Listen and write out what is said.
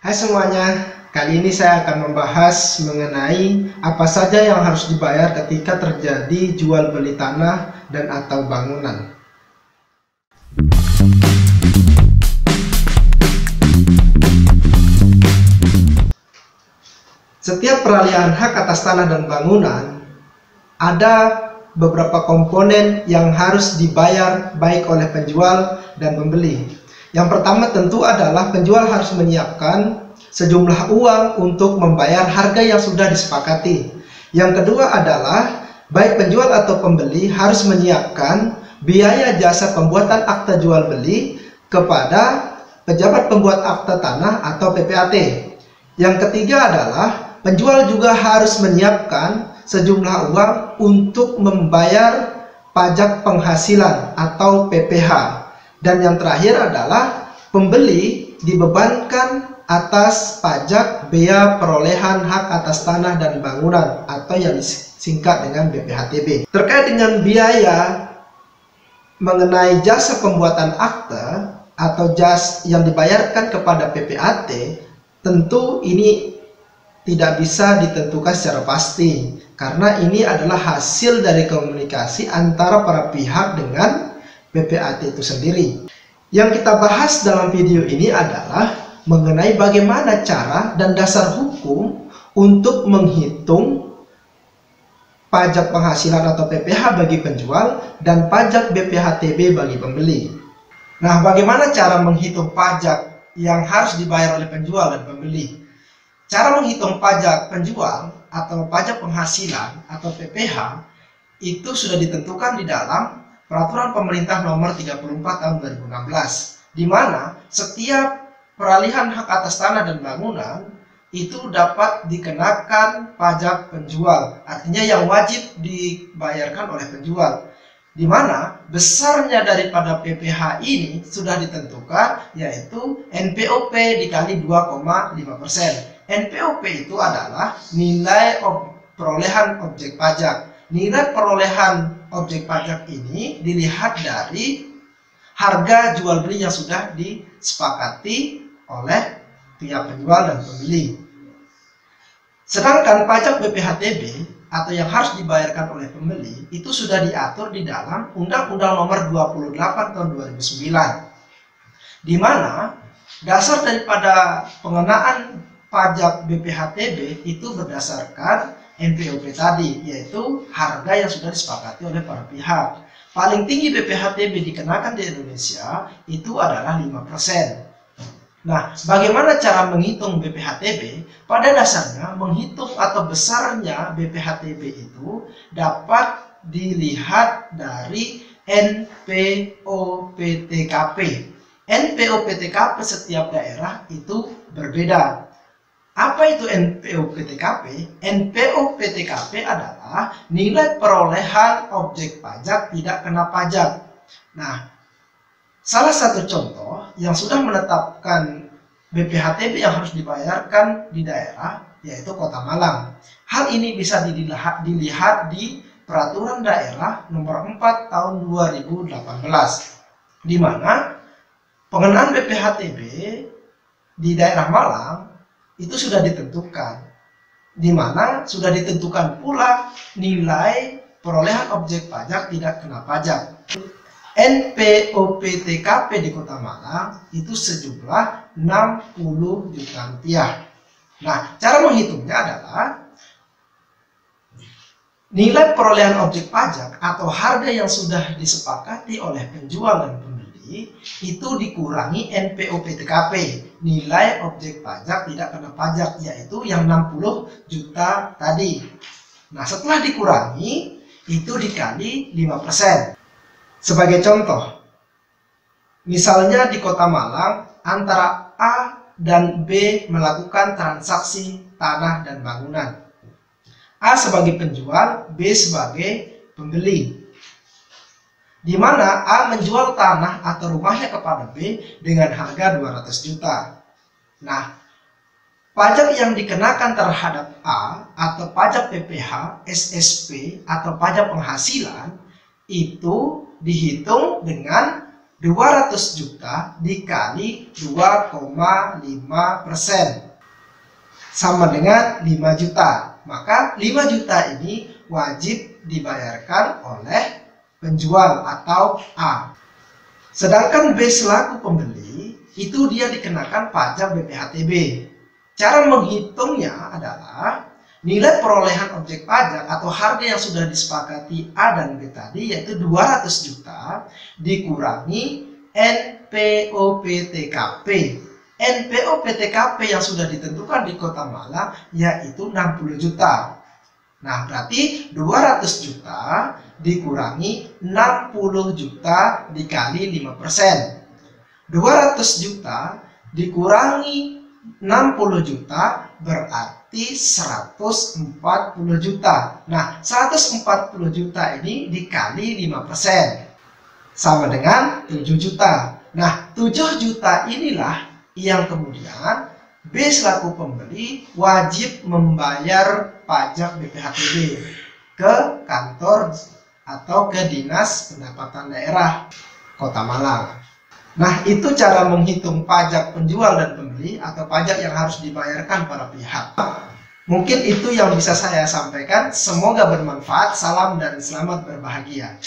Hai semuanya, kali ini saya akan membahas mengenai apa saja yang harus dibayar ketika terjadi jual beli tanah dan atau bangunan. Setiap peralihan hak atas tanah dan bangunan, ada beberapa komponen yang harus dibayar baik oleh penjual dan pembeli. Yang pertama tentu adalah penjual harus menyiapkan sejumlah uang untuk membayar harga yang sudah disepakati. Yang kedua adalah baik penjual atau pembeli harus menyiapkan biaya jasa pembuatan akta jual beli kepada pejabat pembuat akta tanah atau PPAT. Yang ketiga adalah penjual juga harus menyiapkan sejumlah uang untuk membayar pajak penghasilan atau PPH. Dan yang terakhir adalah pembeli dibebankan atas pajak bea perolehan hak atas tanah dan bangunan atau yang disingkat dengan BPHTB. Terkait dengan biaya mengenai jasa pembuatan akte atau jas yang dibayarkan kepada PPAT, tentu ini tidak bisa ditentukan secara pasti karena ini adalah hasil dari komunikasi antara para pihak dengan PPAT itu sendiri. Yang kita bahas dalam video ini adalah mengenai bagaimana cara dan dasar hukum untuk menghitung pajak penghasilan atau PPH bagi penjual dan pajak BPHTB bagi pembeli. Nah, bagaimana cara menghitung pajak yang harus dibayar oleh penjual dan pembeli? Cara menghitung pajak penjual atau pajak penghasilan atau PPH itu sudah ditentukan di dalam Peraturan Pemerintah Nomor 34 Tahun 2016, di mana setiap peralihan hak atas tanah dan bangunan itu dapat dikenakan pajak penjual, artinya yang wajib dibayarkan oleh penjual, di mana besarnya daripada PPH ini sudah ditentukan yaitu NPOP dikali 2,5%. NPOP itu adalah nilai perolehan objek pajak. Nilai perolehan objek pajak ini dilihat dari harga jual beli yang sudah disepakati oleh pihak penjual dan pembeli. Sedangkan pajak BPHTB atau yang harus dibayarkan oleh pembeli itu sudah diatur di dalam Undang-Undang Nomor 28 Tahun 2009, di mana dasar daripada pengenaan pajak BPHTB itu berdasarkan NPOP tadi, yaitu harga yang sudah disepakati oleh para pihak. Paling tinggi BPHTB dikenakan di Indonesia itu adalah 5%. Nah, bagaimana cara menghitung BPHTB? Pada dasarnya, menghitung atau besarnya BPHTB itu dapat dilihat dari NPOPTKP. NPOPTKP setiap daerah itu berbeda. Apa itu NPOPTKP? NPOPTKP adalah nilai perolehan objek pajak tidak kena pajak. Nah, salah satu contoh yang sudah menetapkan BPHTB yang harus dibayarkan di daerah yaitu Kota Malang. Hal ini bisa dilihat di Peraturan Daerah Nomor 4 Tahun 2018, di mana pengenaan BPHTB di daerah Malang itu sudah ditentukan, di mana sudah ditentukan pula nilai perolehan objek pajak tidak kena pajak. NPOPTKP di Kota Malang itu sejumlah 60 juta rupiah. Nah, cara menghitungnya adalah nilai perolehan objek pajak atau harga yang sudah disepakati oleh penjual dan pembeli itu dikurangi NPOPTKP, nilai objek pajak tidak kena pajak, yaitu yang 60 juta tadi. Nah, setelah dikurangi itu dikali 5%. Sebagai contoh, misalnya di Kota Malang antara A dan B melakukan transaksi tanah dan bangunan. A sebagai penjual, B sebagai pembeli. Di mana A menjual tanah atau rumahnya kepada B dengan harga 200 juta. Nah, pajak yang dikenakan terhadap A atau pajak PPH, SSP atau pajak penghasilan itu dihitung dengan 200 juta dikali 2,5% sama dengan 5 juta. Maka 5 juta ini wajib dibayarkan oleh penjual atau A. Sedangkan B selaku pembeli itu dia dikenakan pajak BPHTB. Cara menghitungnya adalah nilai perolehan objek pajak atau harga yang sudah disepakati A dan B tadi, yaitu 200 juta dikurangi NPOP-TKP. NPOP-TKP yang sudah ditentukan di Kota Malang yaitu 60 juta. Nah, berarti 200 juta dikurangi 60 juta dikali 5%. 200 juta dikurangi 60 juta berarti 140 juta. Nah, 140 juta ini dikali 5% sama dengan 7 juta. Nah, 7 juta inilah yang kemudian B selaku pembeli wajib membayar pajak BPHTB ke kantor atau ke Dinas Pendapatan Daerah Kota Malang. Nah, itu cara menghitung pajak penjual dan pembeli atau pajak yang harus dibayarkan para pihak. Mungkin itu yang bisa saya sampaikan. Semoga bermanfaat. Salam dan selamat berbahagia.